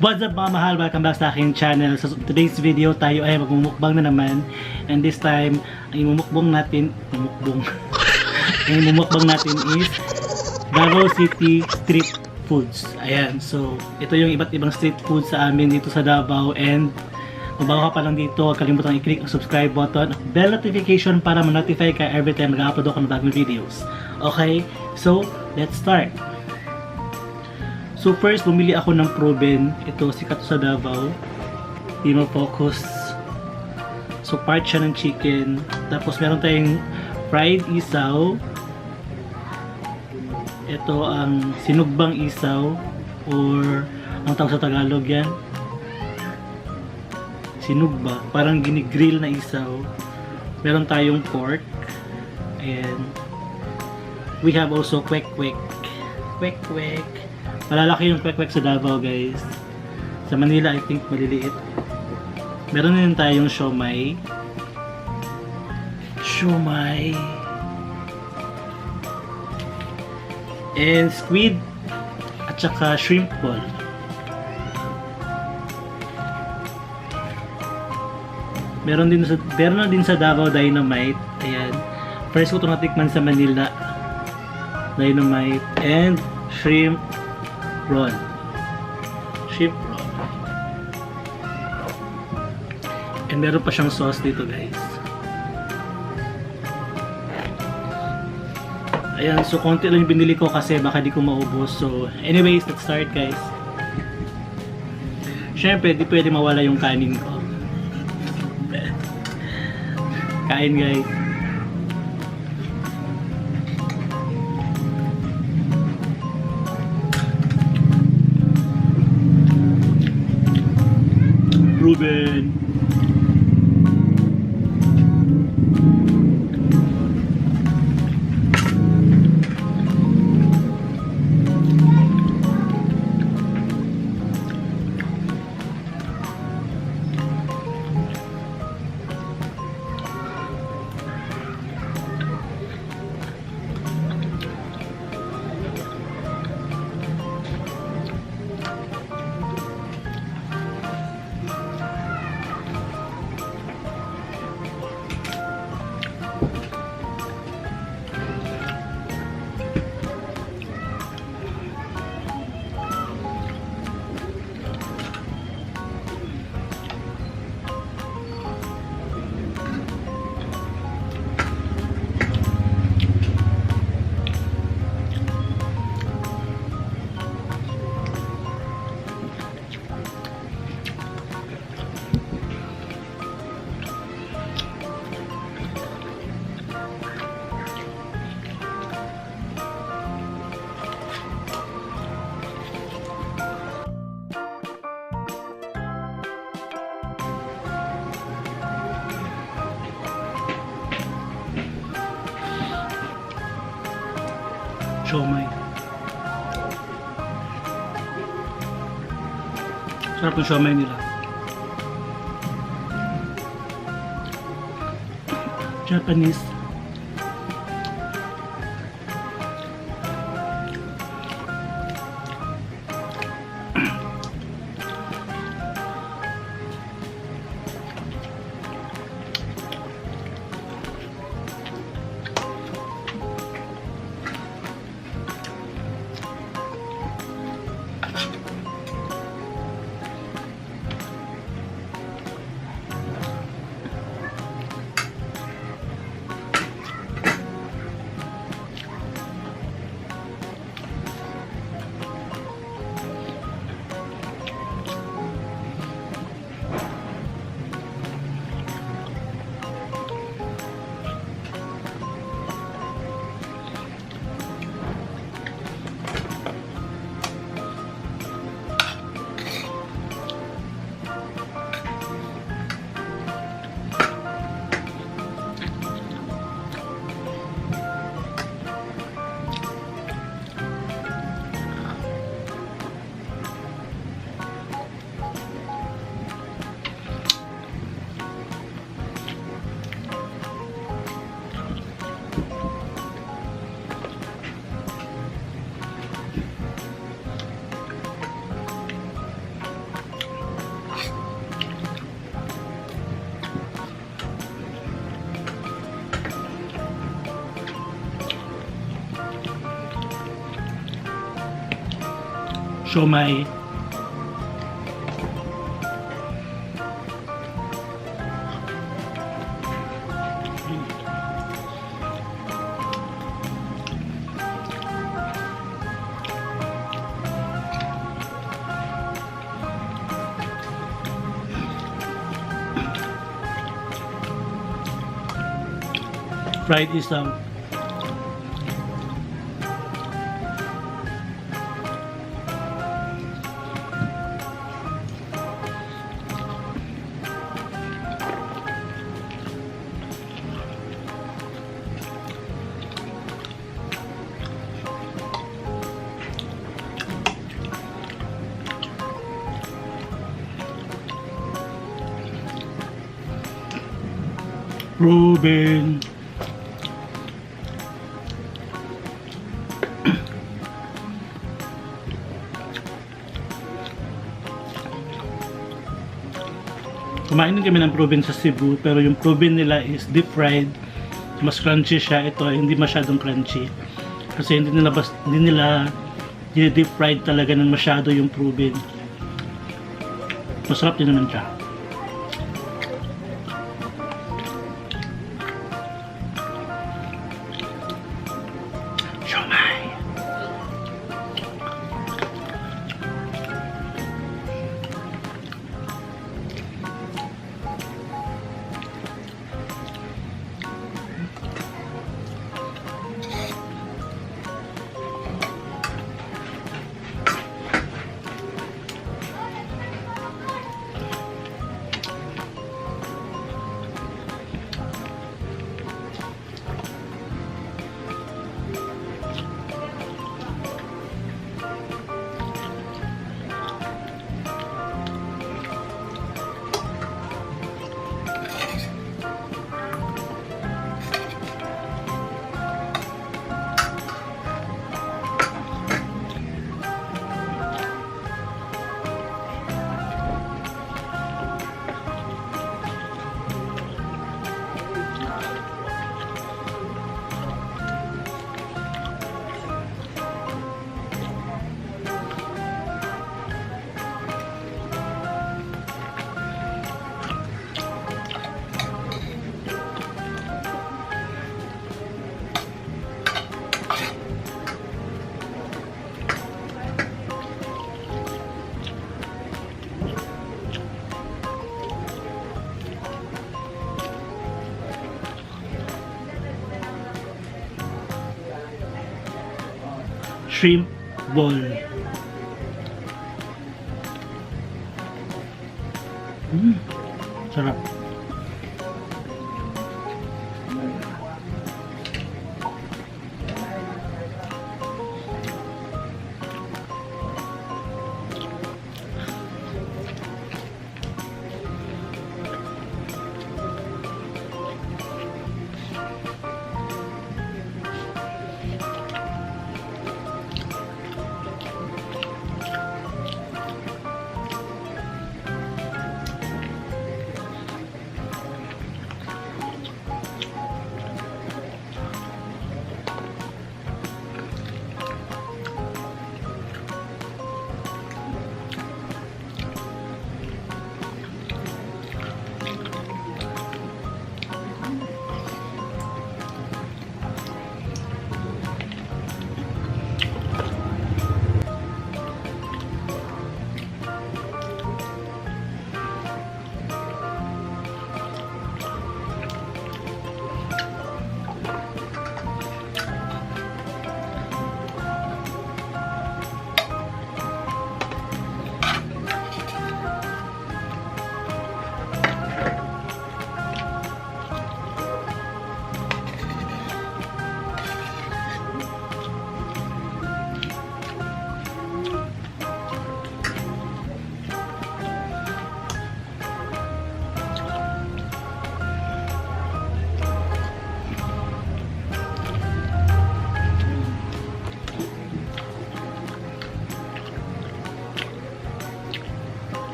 What's up mga mahal? Welcome back sa aking channel. So today's video tayo ay magmumukbang na naman. And this time, ang imumukbang natin is Davao City Street Foods. Ayan, so ito yung iba't ibang street foods sa amin dito sa Davao. And kung bago ka pa lang dito, huwag kalimutan i-click ang subscribe button, bell notification para ma-notify ka every time mag-upload ako ng bagong videos. Okay, so let's start. So first, bumili ako ng Proven. Ito, sikat sa Davao. Timo Focus. So part siya ng chicken. Tapos meron tayong fried isaw. Ito ang sinugbang isaw. Or, ang tawag sa Tagalog yan. Sinugba. Parang ginigrill na isaw. Meron tayong pork. And, we have also kwek-kwek. Kwek-kwek. Malalaki yung kwek-kwek sa Davao, guys. Sa Manila, I think maliliit. Meron din tayong siomai. Siomai. And squid. At saka shrimp ball. Meron din sa Davao Dynamite. Ayan. First ko ito natikman sa Manila. Dynamite. And shrimp roll. Shrimp roll. And meron pa siyang sauce dito, guys. Ayan, so konti lang yung binili ko kasi baka di ko maubos. So, anyways, let's start, guys. Syempre, di pwede mawala yung kanin ko. Kain, guys. Ruben. Siomai. Sarap yung siomai nila. Japanese. siomai. Fried isang. Ruben. Kumain din kami ng Proven sa Cebu, pero yung Proven nila is deep fried. Mas crunchy siya. Ito hindi masyadong crunchy. Kasi hindi nila deep fried talaga ng masyado yung Proven. Masarap din naman siya. Siomai. Shrimp ball. Sarap.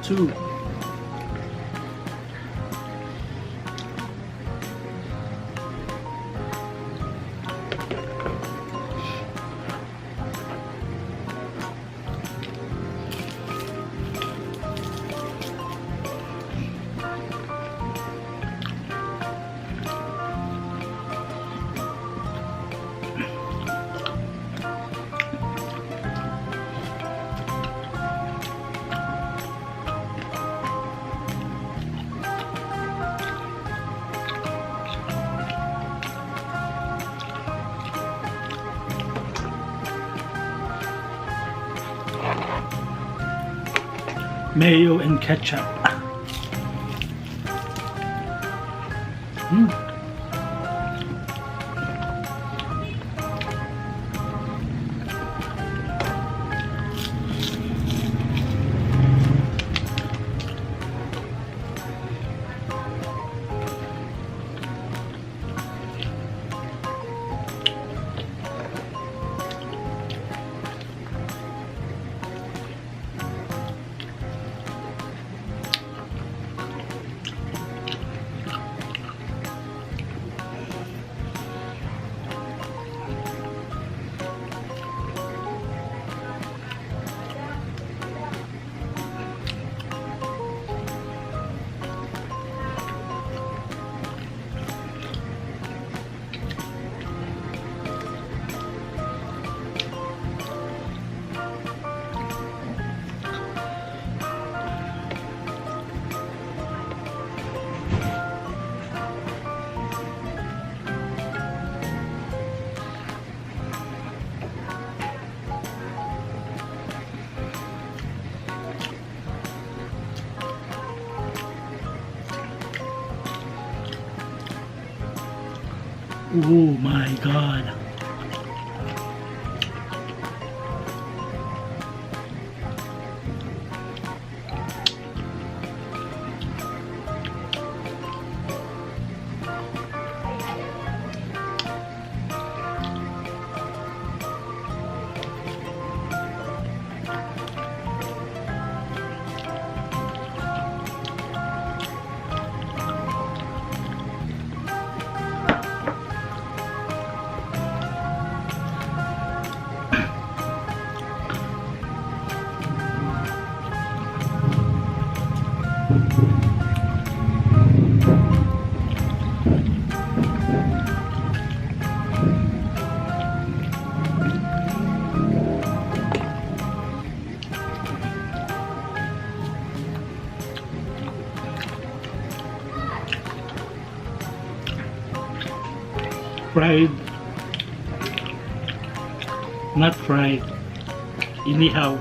2. Mayo and ketchup. Oh my god. Fried, not fried, anyhow.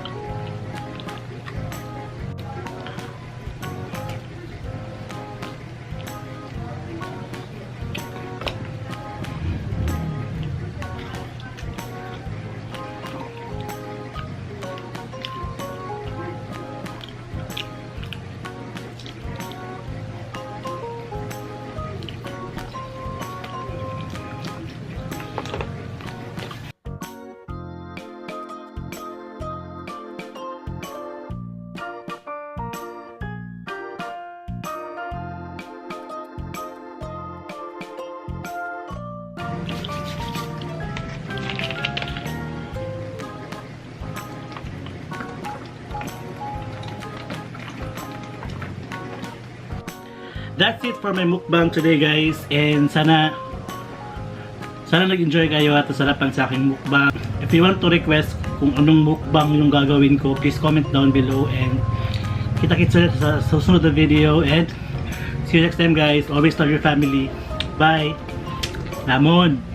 That's it for my mukbang today, guys, and sana nag-enjoy kayo at sarap lang sa aking mukbang. If you want to request kung anong mukbang yung gagawin ko, please comment down below, and kita-kits ulit sa susunod na video, and see you next time, guys. Always love your family. Bye. Lamon.